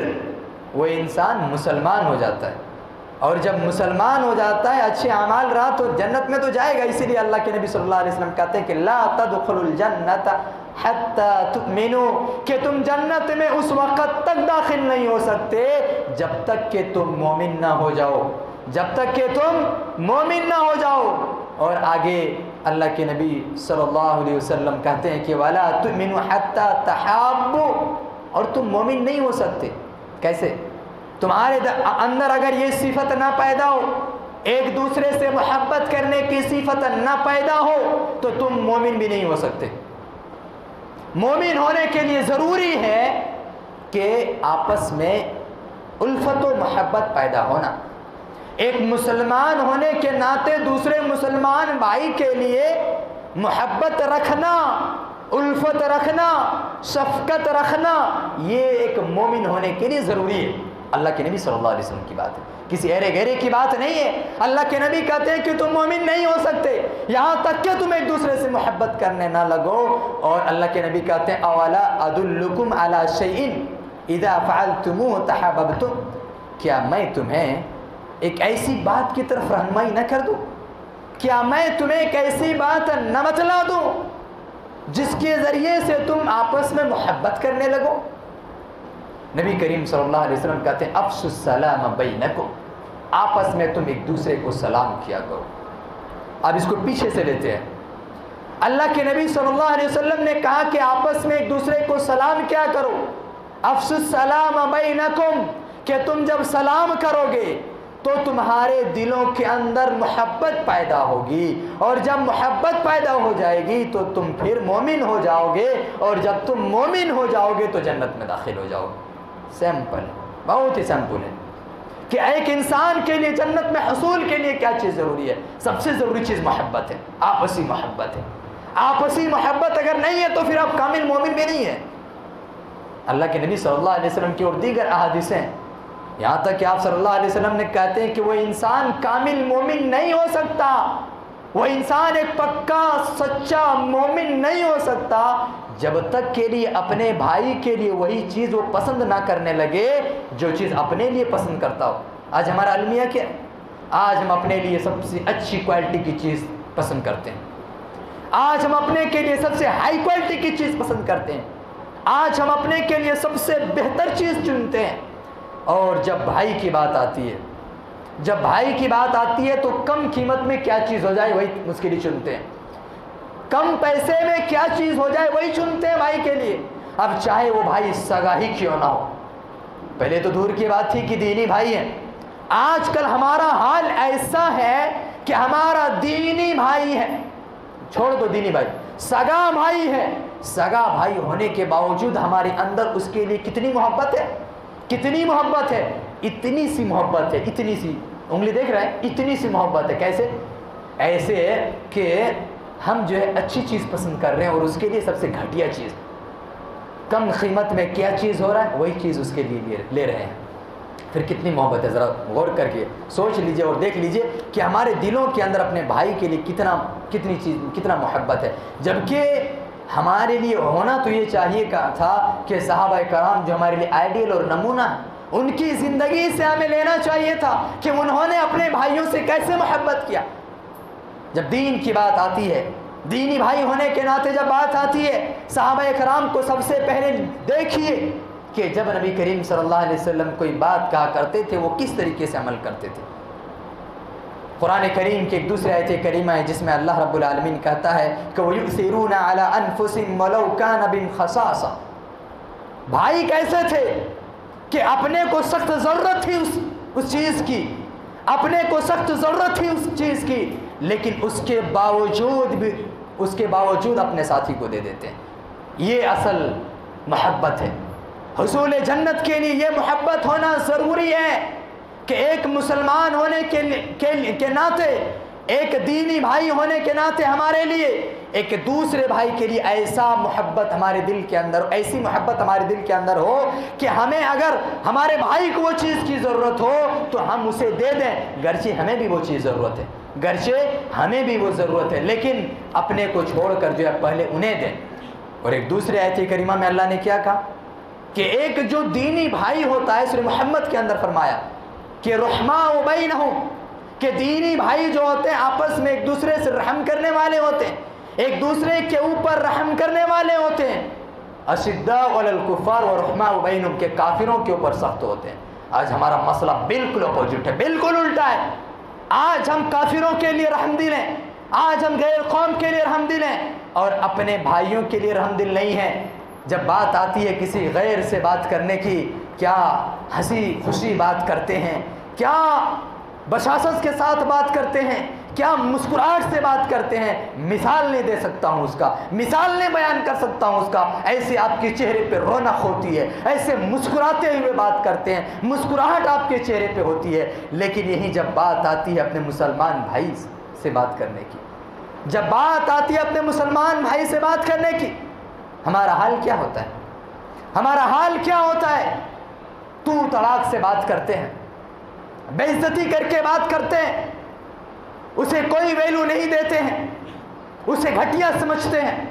وہ انسان مسلمان ہو جاتا ہے، اور جب مسلمان ہو جاتا ہے اچھے اعمال رہا تو جنت میں تو جائے گا۔ اسی لیے اللہ کے نبی صلی اللہ علیہ وسلم کہتے ہیں کہ لا تدخلوا الجنة حتی تؤمنوا، کہ تم جنت میں اس وقت تک داخل نہیں ہو سکتے جب تک کہ تم مومن نہ ہو جاؤ، جب تک کہ تم مومن نہ ہو جاؤ۔ اور آگے اللہ کے نبی صلی اللہ علیہ وسلم کہتے ہیں کہ وَلَا تُؤْمِنُوا حَتَّى تَحَابُّوا، اور تم مومن نہیں ہو سکتے۔ کیسے؟ تمہارے اندر اگر یہ صفت نہ پیدا ہو، ایک دوسرے سے محبت کرنے کی صفت نہ پیدا ہو تو تم مومن بھی نہیں ہو سکتے۔ مومن ہونے کے لیے ضروری ہے کہ آپس میں الفت و محبت پیدا ہونا، ایک مسلمان ہونے کے ناطے دوسرے مسلمان بھائی کے لیے محبت رکھنا، الفت رکھنا، شفقت رکھنا، یہ ایک مومن ہونے کے لیے ضروری ہے۔ اللہ کے نبی صلی اللہ علیہ وسلم کی بات ہے، کسی ایرے گہرے کی بات نہیں ہے۔ اللہ کے نبی کہتے ہیں کہ تم مومن نہیں ہو سکتے یہاں تک کہ تم ایک دوسرے سے محبت کرنے نہ لگو، اور اللہ کے نبی کہتے ہیں اولا ادلکم علی شیء اذا فعلتموه تحاببتم، کیا میں تمہیں ایک ایسی بات کی طرف رہنمائی نہ کر دوں؟ کیا میں تمہیں ایک ایسی بات نہ بتلا دوں جس کے ذریعے سے تم آپس میں محبت کرنے لگو؟ نبی کریم صلی اللہ علیہ وسلم کہتے ہیں افشوا السلام بینکم، آپس میں تم ایک دوسرے کو سلام کیا کرو۔ اب اس کو پیچھے سے لیتے ہیں۔ اللہ کے نبی صلی اللہ علیہ وسلم نے کہا کہ آپس میں ایک دوسرے کو سلام کیا کرو، افشوا السلام بینکم، کہ تم جب سلام کرو گے تو تمہارے دلوں کے اندر محبت پیدا ہوگی، اور جب محبت پیدا ہو جائے گی تو تم پھر مومن ہو جاؤ گے، اور جب تم مومن ہو جاؤ گے تو جنت میں داخل ہو جاؤ گے۔ سیمپل، بہت ہی سیمپل ہے کہ ایک انسان کے لیے جنت میں حصول کے لیے کیا چیز ضروری ہے؟ سب سے ضروری چیز محبت ہے، آپسی محبت ہے۔ آپسی محبت اگر نہیں ہے تو پھر آپ کامل مومن بھی نہیں ہے۔ اللہ کے نبی صلی اللہ علیہ وسلم کی اور دیگر احادیثیں، یہاں تک کہ آپ صلی اللہ علیہ وسلم نے کہتے ہیں کہ وہ انسان کامل مومن نہیں ہو سکتا، وہ انسان ایک پکا سچا مومن نہیں ہو سکتا جب تک کے لیے اپنے بھائی کے لیے وہی چیز وہ پسند نہ کرنے لگے جو چیز اپنے لیے پسند کرتا ہو۔ آج ہمارا المیہ کیا ہے؟ آج ہم اپنے لیے سب سے اچھی کوالٹی کی چیز پسند کرتے ہیں، آج ہم اپنے کے لیے سب سے ہائی کوالٹی کی چیز پسند کرتے ہیں، آج ہم اپنے کے لیے سب سے بہتر چیز چنتے ہیں، اور جب بھائی کی بات آتی ہے، جب بھائی کی بات آتی ہے تو کم قیمت میں کیا چیز ہو جائے وہی اس کے لیے چنتے ہیں، کم پیسے میں کیا چیز ہو جائے وہی چنتے ہیں بھائی کے لیے، اب چاہے وہ بھائی سگا ہی کیوں نہ ہو۔ پہلے تو دور کی بات تھی کہ دینی بھائی ہیں، آج کل ہمارا حال ایسا ہے کہ ہمارا دینی بھائی ہے، چھوڑ دو دینی بھائی، سگا بھائی ہے، سگا بھائی ہونے کے باوجود ہمارے اندر اس کے لیے کتنی محبت ہے، کتنی محبت ہے، اتنی سی محبت ہے، اتنی سی، انگلی دیکھ رہے ہیں، اتنی سی محبت ہے۔ کیسے؟ ایسے کہ ہم جو ہے اچھی چیز پسند کر رہے ہیں اور اس کے لیے سب سے گھٹیا چیز، کم قیمت میں کیا چیز ہو رہا ہے وہی چیز اس کے لیے لے رہے ہیں۔ پھر کتنی محبت ہے، ذرا غور کر کے سوچ لیجئے اور دیکھ لیجئے کہ ہمارے دلوں کے اندر اپنے بھائی کے لیے کتنا محبت ہے، جبکہ ہمارے لیے ہونا تو یہ چاہیے تھا کہ صحابہ کرام جو ہمارے لیے آئیڈیل اور نمونہ، ان کی زندگی سے ہمیں لینا چاہیے تھا کہ انہوں نے اپنے بھائیوں سے کیسے محبت کیا۔ جب دین کی بات آتی ہے، دینی بھائی ہونے کے ناطے جب بات آتی ہے، صحابہ کرام کو سب سے پہلے دیکھیے کہ جب نبی کریم صلی اللہ علیہ وسلم کوئی بات کہا کرتے تھے وہ کس طریقے سے عمل کرتے تھے۔ قرآن کریم کی ایک دوسری آیت کریمہ ہے جس میں اللہ رب العالمین کہتا ہے کہ وَيُؤْثِرُونَ عَلَىٰ أَنفُسِهِمْ وَلَوْ كَانَ بِهِمْ خَصَاصَةٌ۔ بھائی کیسے تھے کہ اپنے کو سخت ضرورت تھی اس چیز کی، اپنے کو سخت ضرورت تھی اس چیز کی، لیکن اس کے باوجود اپنے ساتھی کو دے دیتے ہیں۔ یہ اصل محبت ہے۔ حصول جنت کے لیے یہ محبت ہونا ضروری ہے کہ ایک مسلمان ہونے کے ناطے، ایک دینی بھائی ہونے کے ناطے ہمارے لیے ایک دوسرے بھائی کے لیے ایسا محبت ہمارے دل کے اندر، ایسی محبت ہمارے دل کے اندر ہو کہ ہمیں اگر ہمارے بھائی کو وہ چیز کی ضرورت ہو تو ہم اسے دے دیں، گرچہ ہمیں بھی وہ چیز ضرورت ہے، گرچہ ہمیں بھی وہ ضرورت ہے، لیکن اپنے کو چھوڑ کر جو ہے پہلے انہیں دیں۔ اور ایک دوسرے آیت کریمہ میں اللہ نے کیا کہا کہ ایک جو دینی بھائی ہوتا ہے، سورہ محمد کے اندر فرمایا کہ رحماء بینہم، کہ دینی بھائی جو ہوتے ہیں آپس میں ایک دوسرے سے رحم کرنے والے ہوتے ہیں، ایک دوسرے کے اوپر رحم کرنے والے ہوتے ہیں۔ اشداء علی الکفار ورحماء بینہم، کے کافروں کے اوپر سخت ہوتے ہیں۔ آج ہمارا مسئلہ بالکل اپوزٹ ہے، بالکل الٹا ہے۔ آج ہم کافروں کے لیے رحم دل ہیں، آج ہم غیر قوم کے لیے رحم دل ہیں اور اپنے بھائیوں کے لیے رحم دل نہیں ہیں۔ جب بات آتی ہے کسی غیر سے بات کرنے کی، کیا ہنسی خوشی بات کرتے ہیں، کیا بشاشت کے ساتھ بات کرتے ہیں، کیا مسکراہٹ سے بات کرتے ہیں، مثال نہیں دے سکتا ہوں اس کا، مثال نہیں بیان کر سکتا ہوں اس کا۔ ایسے آپ کے چہرے پہ رونق ہوتی ہے، ایسے مسکراتے ہوئے بات کرتے ہیں، مسکراہٹ آپ کے چہرے پہ ہوتی ہے، لیکن یہی جب بات آتی ہے اپنے مسلمان بھائی سے بات کرنے کی، جب بات آتی ہے اپنے مسلمان بھائی سے بات کرنے کی، ہمارا حال کیا ہوتا ہے؟ ہمارا حال کیا ہوتا ہے؟ تو طلاق سے بات کرتے ہیں، بے عزتی کر کے بات کرتے ہیں، اسے کوئی ویلو نہیں دیتے ہیں، اسے گھٹیا سمجھتے ہیں،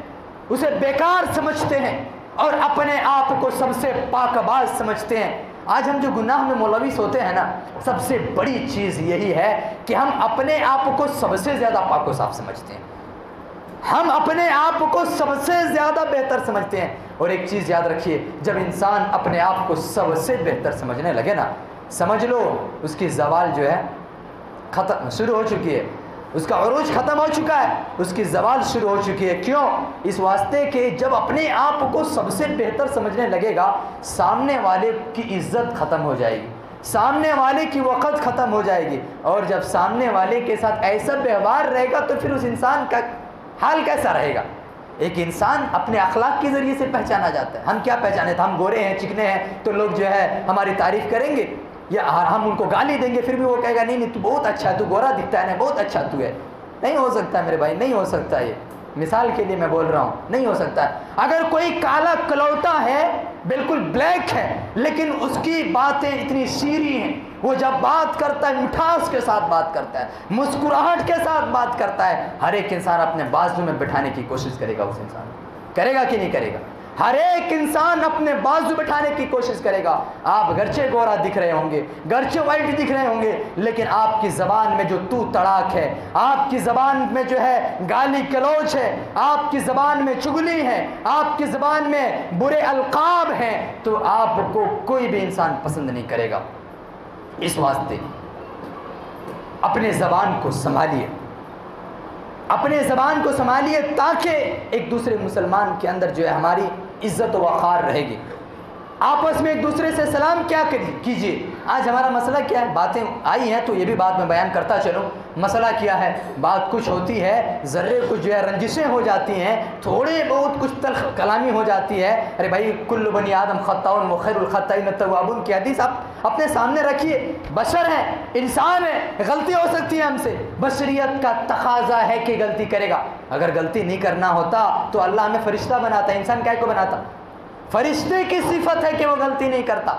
اسے بیکار سمجھتے ہیں اور اپنے آپ کو سب سے پاک باز سمجھتے ہیں۔ آج ہم جو گناہ میں ملوث ہوتے ہیں نا، سب سے بڑی چیز یہی ہے کہ ہم اپنے آپ کو سب سے زیادہ پاک و صاف سمجھتے ہیں، ہم اپنے آپ کو سب سے زیادہ بہتر سمجھتے ہیں۔ اور ایک چیز یاد رکھیے، جب انسان اپنے آپ کو سب سے بہتر سمجھنے لگے نا، سمجھ لو اس کی زوال جو ہے ختم شروع ہو چکی ہے، اس کا عروج ختم ہو چکا ہے، اس کی زوال شروع ہو چکی ہے۔ کیوں؟ اس واسطے کہ جب اپنے آپ کو سب سے بہتر سمجھنے لگے گا، سامنے والے کی عزت ختم ہو جائے گی، سامنے والے کی وقت ختم ہو جائے گی، اور جب سامنے والے کے ساتھ ایسا ویوہار رہے گا تو پھر اس انسان کا حال کیسا رہے گا؟ ایک انسان اپنے اخلاق کے ذریعے سے پہچانا جاتا ہے۔ ہم کیا پہچانے تھے؟ ہم گورے ہیں، چکنے ہیں تو لوگ جو ہے ہماری تعریف کریں گے، یا ہم ان کو گالی دیں گے، پھر بھی وہ کہے گا نہیں تو بہت اچھا ہے، تو گورا دکھتا ہے نا، بہت اچھا تو ہے۔ نہیں ہو سکتا میرے بھائی، نہیں ہو سکتا۔ یہ مثال کے لیے میں بول رہا ہوں، نہیں ہو سکتا۔ اگر کوئی کالا کلوٹا ہے، بالکل بلیک ہے، لیکن اس کی باتیں اتنی شیریں ہیں، وہ جب بات کرتا ہے مٹھاس کے ساتھ بات کرتا ہے، مسکراہٹ کے ساتھ بات کرتا ہے، ہر ایک انسان اپنے بازو میں بٹھانے کی کوشش کرے گا۔ اس انسان کرے گا کہ نہیں کرے گا؟ ہر ایک انسان اپنے بازو بٹھانے کی کوشش کرے گا۔ آپ گرچہ گورا دکھ رہے ہوں گے، گرچہ وائٹ دکھ رہے ہوں گے، لیکن آپ کی زبان میں جو تو تڑاک ہے، آپ کی زبان میں جو ہے گالی گلوچ ہے، آپ کی زبان میں چغلی ہے، آپ کی زبان میں برے القاب ہیں، تو آپ کو کوئی بھی انسان پسند نہیں کرے گا۔ اس واسطے اپنے زبان کو سنبھالیے، اپنے زبان کو سنبھالیے، تاکہ ایک دوسرے مسلمان کے اندر جو ہے ہماری عزت و وقار رہے گی۔ آپس میں ایک دوسرے سے سلام کیا کیجیے۔ آج ہمارا مسئلہ کیا ہے؟ باتیں آئی ہیں تو یہ بھی بات میں بیان کرتا چلوں۔ مسئلہ کیا ہے؟ بات کچھ ہوتی ہے، ذرے کچھ جو ہے رنجشیں ہو جاتی ہیں، تھوڑے بہت کچھ تلخ کلامی ہو جاتی ہے۔ ارے بھائی کل بنی آدم خطاؤن وخیر الخطائین التوابون کی حدیث آپ اپنے سامنے رکھیے۔ بشر ہیں، انسان ہے، غلطی ہو سکتی ہے ہم سے، بشریت کا تقاضا ہے کہ غلطی کرے گا۔ اگر غلطی نہیں کرنا ہوتا تو اللہ ہمیں فرشتہ بناتا ہے، انسان کیا کو بناتا؟ فرشتے کی صفت ہے کہ وہ غلطی نہیں کرتا،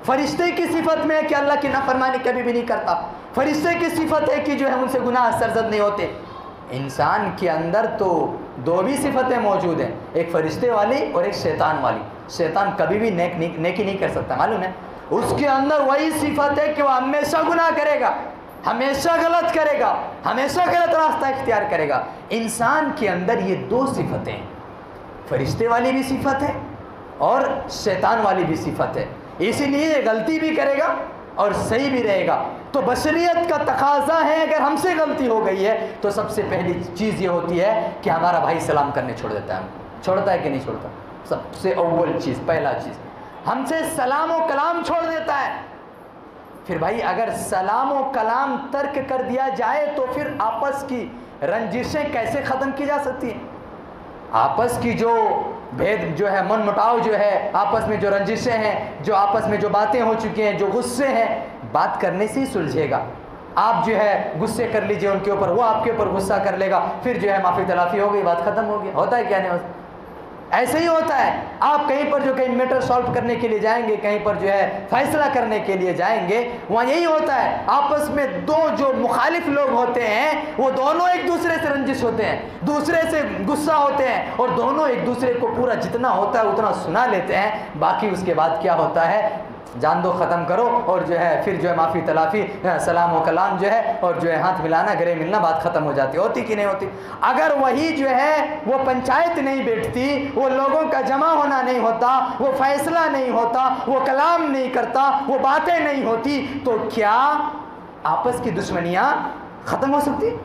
فرشتے کی صفت میں ہے کہ اللہ کی نافرمانی کبھی بھی نہیں کرتا، فرشتے کی صفت ہے کہ جو ہے ان سے گناہ سرزد نہیں ہوتے۔ انسان کے اندر تو دو بھی صفتیں موجود ہیں، ایک فرشتے والی اور ایک شیطان والی۔ شیطان کبھی بھی نیکی نہیں کر سکتا، معلوم ہے؟ اس کے اندر وہی صفت ہے کہ وہ ہمیشہ گناہ کرے گا، ہمیشہ غلط کرے گا، ہمیشہ غلط راستہ اختیار کرے گا۔ انسان کے اندر یہ دو صفتیں ہیں، فرشتے والی بھی صفت ہے اور شیطان والی بھی صفت ہے، اسی لیے یہ غلطی بھی کرے گا اور صحیح بھی رہے گا۔ تو بشریت کا تقاضا ہے اگر ہم سے غلطی ہو گئی ہے تو سب سے پہلی چیز یہ ہوتی ہے کہ ہمارا بھائی سلام کرنے چھوڑ دیتا ہے، چھوڑتا ہے کہ نہیں چھوڑتا؟ سب سے اول چیز، پہلا چیز ہم سے سلام و کلام چھوڑ دیتا ہے۔ پھر بھائی اگر سلام و کلام ترک کر دیا جائے تو پھر آپس کی رنجشیں کیسے ختم کی جا سکتی ہیں؟ آپس کی جو بھید جو ہے، من مٹاؤ جو ہے، آپس میں جو رنجشیں ہیں، جو آپس میں جو باتیں ہو چکی ہیں، جو غصے ہیں، بات کرنے سے ہی سلجھے گا۔ آپ جو ہے غصے کر لیجئے ان کے اوپر، وہ آپ کے اوپر غصہ کر لے گا، پھر جو ہے معافی تلافی ہو گئی، بات ختم ہو گئی۔ ہوتا ہے کیا نہیں ہوتا؟ ایسے ہی ہوتا ہے۔ آپ کہیں پر جو کہیں میٹر سالو کرنے کے لیے جائیں گے، کہیں پر جو ہے فیصلہ کرنے کے لیے جائیں گے، وہاں یہی ہوتا ہے، آپس میں دو جو مخالف لوگ ہوتے ہیں وہ دونوں ایک دوسرے سے رنجش ہوتے ہیں، دوسرے سے غصہ ہوتے ہیں، اور دونوں ایک دوسرے کو پورا جتنا ہوتا ہے اتنا سنا لیتے ہیں۔ باقی اس کے بعد کیا ہوتا ہے؟ جان دو ختم کرو، اور جو ہے پھر جو ہے معافی تلافی، سلام و کلام جو ہے، اور جو ہے ہاتھ ملانا، گلے ملنا، بات ختم ہو جاتی۔ ہوتی کہ نہیں ہوتی؟ اگر وہی جو ہے وہ پنچایت نہیں بیٹھتی، وہ لوگوں کا جمع ہونا نہیں ہوتا، وہ فیصلہ نہیں ہوتا، وہ کلام نہیں کرتا، وہ باتیں نہیں ہوتی، تو کیا آپس کی دشمنیاں ختم ہو سکتی؟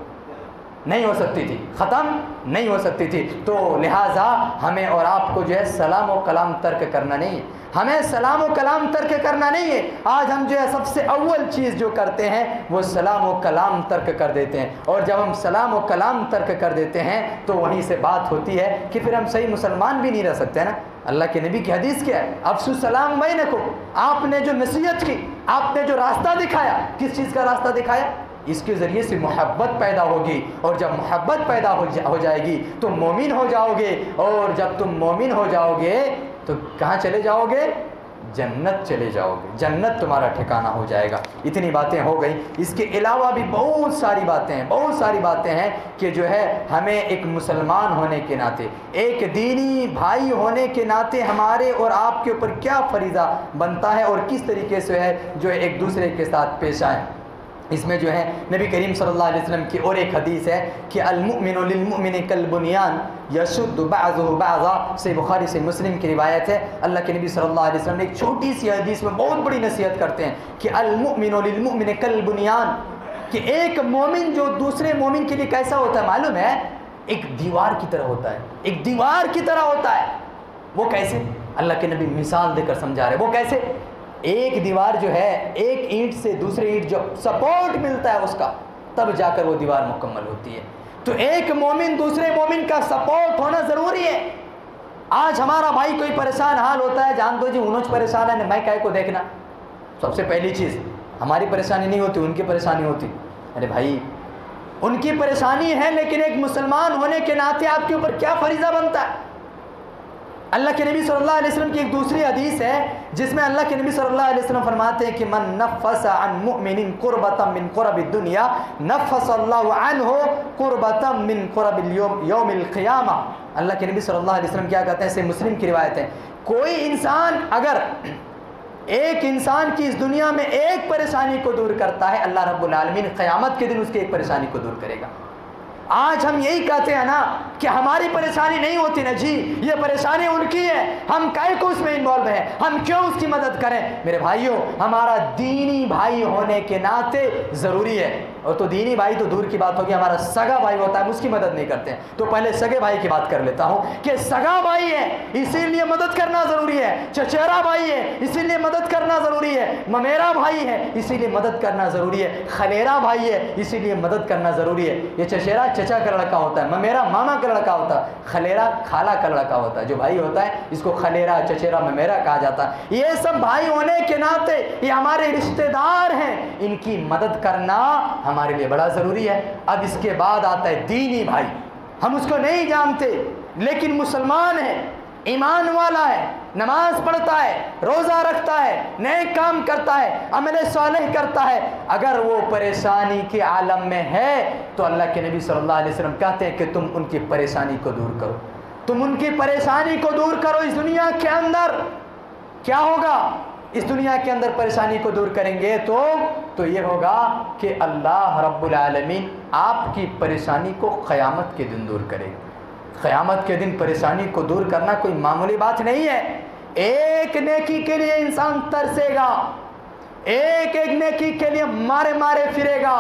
نہیں ہو سکتی تھی، ختم نہیں ہو سکتی تھی۔ تو لہٰذا ہمیں اور آپ کو جو ہے سلام و کلام ترک کرنا نہیں ہے، ہمیں سلام و کلام ترک کرنا نہیں ہے۔ آج ہم جو ہے سب سے اول چیز جو کرتے ہیں وہ سلام و کلام ترک کر دیتے ہیں، اور جب ہم سلام و کلام ترک کر دیتے ہیں تو وہیں سے بات ہوتی ہے کہ پھر ہم صحیح مسلمان بھی نہیں رہ سکتے نا۔ اللہ کے نبی کی حدیث کیا ہے؟ افشوا السلام بینکم، آپ نے جو نصیحت کی، آپ نے جو راستہ دکھایا، کس چیز کا راستہ دکھایا؟ اس کے ذریعے سے محبت پیدا ہوگی، اور جب محبت پیدا ہو جائے گی تو مومن ہو جاؤ گے، اور جب تم مومن ہو جاؤ گے تو کہاں چلے جاؤ گے؟ جنت چلے جاؤ گے، جنت تمہارا ٹھکانہ ہو جائے گا۔ اتنی باتیں ہو گئی، اس کے علاوہ بھی بہت ساری باتیں ہیں، بہت ساری باتیں ہیں کہ جو ہے ہمیں ایک مسلمان ہونے کے ناطے، ایک دینی بھائی ہونے کے ناطے ہمارے اور آپ کے اوپر کیا فریضہ بنتا ہے، اور کس طریقے سے ہے جو ہے ایک دوسرے کے ساتھ پیش آئیں۔ اس میں جو ہے نبی کریم صلی اللہ علیہ وسلم کی اور ایک حدیث ہے کہ المؤمن للمؤمن کالبنیان یشد بعضہ بعضا، سے بخاری سے مسلم کی روایت ہے۔ اللہ کے نبی صلی اللہ علیہ وسلم نے ایک چھوٹی سی حدیث میں بہت بڑی نصیحت کرتے ہیں کہ المؤمن للمؤمن کالبنیان، کہ ایک مومن جو دوسرے مومن کے لیے کیسا ہوتا ہے معلوم ہے؟ ایک دیوار کی طرح ہوتا ہے، ایک دیوار کی طرح ہوتا ہے۔ وہ کیسے؟ اللہ کے نبی مثال دے کر سمجھا رہے۔ وہ کیسے؟ ایک دیوار جو ہے، ایک اینٹ سے دوسری اینٹ جو سپورٹ ملتا ہے اس کا، تب جا کر وہ دیوار مکمل ہوتی ہے۔ تو ایک مومن دوسرے مومن کا سپورٹ ہونا ضروری ہے۔ آج ہمارا بھائی کوئی پریشان حال ہوتا ہے، جان دو جی انوچ پریشان ہے، میں کہے کو دیکھنا۔ سب سے پہلی چیز ہماری پریشانی نہیں ہوتی، ان کی پریشانی ہوتی۔ ارے بھائی ان کی پریشانی ہے، لیکن ایک مسلمان ہونے کے ناطے آپ کے اوپر کیا فریضہ بنتا ہے؟ اللہ کے نبی صلی اللہ علیہ وسلم کی ایک دوسری حدیث ہے جس میں اللہ کے نبی صلی اللہ علیہ وسلم فرماتے ہیں کہ من نفس عن مؤمن قربۃ من قرب الدنیا نفس اللہ عنہ قربۃ من قرب یوم القیامہ۔ اللہ کے نبی صلی اللہ علیہ وسلم کیا کہتے ہیں؟ سے مسلم کی روایت ہے، کوئی انسان اگر ایک انسان کی اس دنیا میں ایک پریشانی کو دور کرتا ہے، اللہ رب العالمین قیامت کے دن اس کی ایک پریشانی کو دور کرے گا۔ آج ہم یہی کہتے ہیں نا کہ ہماری پریشانی نہیں ہوتی نا جی، یہ پریشانی ان کی ہے، ہم کائے کو اس میں انوالو ہیں، ہم کیوں اس کی مدد کریں؟ میرے بھائیوں، ہمارا دینی بھائی ہونے کے ناطے ضروری ہے، اور تو دینی بھائی تو دور کی بات ہوگی، ہمارا سگا بھائی ہوتا ہے ہم اس کی مدد نہیں کرتے ہیں۔ تو پہلے سگے بھائی کی بات کر لیتا ہوں کہ سگا بھائی ہے اسی لیے مدد کرنا ضروری ہے، چچیرا بھائی ہے اسی لیے مدد کرنا ضروری ہے، ممیرا بھائی ہے اسی لیے مدد کرنا ضروری ہے، خلیرا بھائی ہے اسی لیے مدد کرنا ضروری ہے۔ یہ چچیرا چچا کا لڑکا ہوتا ہے، ممیرا ماما کا لڑکا ہوتا ہے، خلیرا خالہ کا لڑکا ہوتا ہے۔ جو بھائی ہوتا ہے اس کو خلیرا، چچیرا، ممیرا کہا جاتا ہے۔ یہ سب بھائی ہونے کے ناطے یہ ہمارے رشتہ دار ہیں، ان کی مدد کرنا ہمارے لیے بڑا ضروری ہے۔ اب اس کے بعد آتا ہے دینی بھائی، ہم اس کو نہیں جانتے لیکن مسلمان ہے، ایمان والا ہے، نماز پڑھتا ہے، روزہ رکھتا ہے، نیک کام کرتا ہے، عمل صالح کرتا ہے، اگر وہ پریشانی کے عالم میں ہے تو اللہ کے نبی صلی اللہ علیہ وسلم کہتے ہیں کہ تم ان کی پریشانی کو دور کرو، تم ان کی پریشانی کو دور کرو۔ اس دنیا کے اندر کیا ہوگا؟ اس دنیا کے اندر پریشانی کو دور کریں گے تو یہ ہوگا کہ اللہ رب العالمین آپ کی پریشانی کو قیامت کے دن دور کرے گا۔ قیامت کے دن پریشانی کو دور کرنا کوئی معمولی بات نہیں ہے۔ ایک نیکی کے لیے انسان ترسے گا، ایک نیکی کے لیے مارے پھرے گا،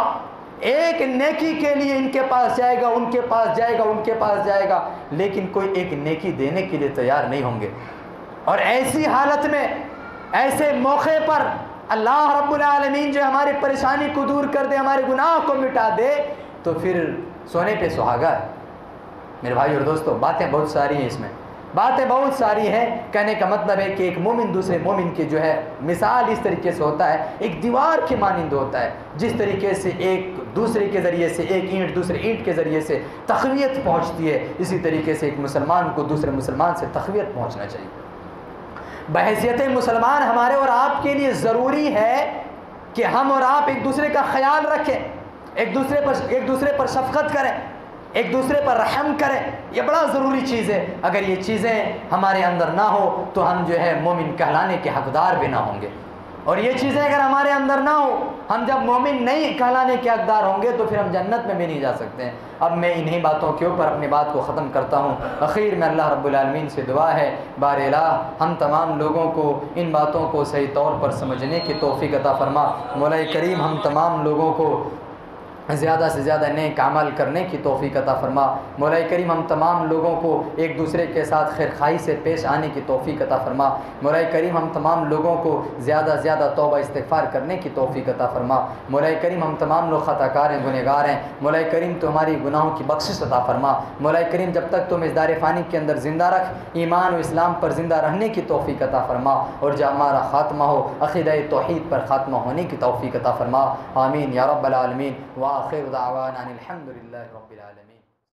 ایک نیکی کے لیے ان کے پاس جائے گا، ان کے پاس جائے گا، ان کے پاس جائے گا، لیکن کوئی ایک نیکی دینے کے لیے تیار نہیں ہوں گے۔ اور ایسی حالت میں، ایسے موقع پر اللہ رب العالمین جو ہماری پریشانی کو دور کر دے، ہمارے گناہ کو مٹا دے، تو پھر سونے پہ سہاگا ہے۔ میرے بھائی اور دوستو، باتیں بہت ساری ہیں، اس میں باتیں بہت ساری ہیں۔ کہنے کا مطلب ہے کہ ایک مومن دوسرے مومن کی جو ہے مثال اس طریقے سے ہوتا ہے، ایک دیوار کے مانند ہوتا ہے، جس طریقے سے ایک دوسرے کے ذریعے سے، ایک اینٹ دوسرے اینٹ کے ذریعے سے تقویت پہنچتی ہے، اسی طریقے سے ایک مسلمان کو دوسرے مسلمان سے تقویت پہنچنا چاہیے۔ بحیثیت مسلمان ہمارے اور آپ کے لیے ضروری ہے کہ ہم اور آپ ایک دوسرے کا خیال رکھیں، ایک دوسرے پر شفقت کریں، ایک دوسرے پر رحم کریں۔ یہ بڑا ضروری چیز ہے۔ اگر یہ چیزیں ہمارے اندر نہ ہو تو ہم جو ہے مومن کہلانے کے حقدار بھی نہ ہوں گے، اور یہ چیزیں اگر ہمارے اندر نہ ہو، ہم جب مومن نہیں کہلانے کے حقدار ہوں گے تو پھر ہم جنت میں بھی نہیں جا سکتے ہیں۔ اب میں انہی باتوں کے اوپر اپنی بات کو ختم کرتا ہوں۔ اخیر میں اللہ رب العالمین سے دعا ہے، بار الہ ہم تمام لوگوں کو ان باتوں کو صحیح طور پر سمجھنے کی توفیق عطا فرما۔ مولا کریم ہم تمام لوگوں کو زیادہ سے زیادہ نیک عمل کرنے کی توفیق عطا فرما۔ مولا کریم ہم تمام لوگوں کو ایک دوسرے کے ساتھ خیرخواہی سے پیش آنے کی توفیق عطا فرما۔ مولا کریم ہم تمام لوگوں کو زیادہ سے زیادہ توبہ استغفار کرنے کی توفیق عطا فرما۔ مولا کریم ہم تمام لوگ خطا کار ہیں، گنہگار ہیں، مولا کریم تو ہماری گناہوں کی بخشش عطا فرما۔ مولا کریم جب تک تم اس دار فانی کے اندر زندہ رکھ، ایمان و اسلام پر زندہ رہنے کی توفیق عطا فرما، اور جب ہمارا خاتمہ ہو عقیدہ توحید پر خاتمہ ہونے کی توفیق عطا فرما۔ آمین یا رب العالمین۔ وآخر دعوانا ان الحمد للہ رب العالمین۔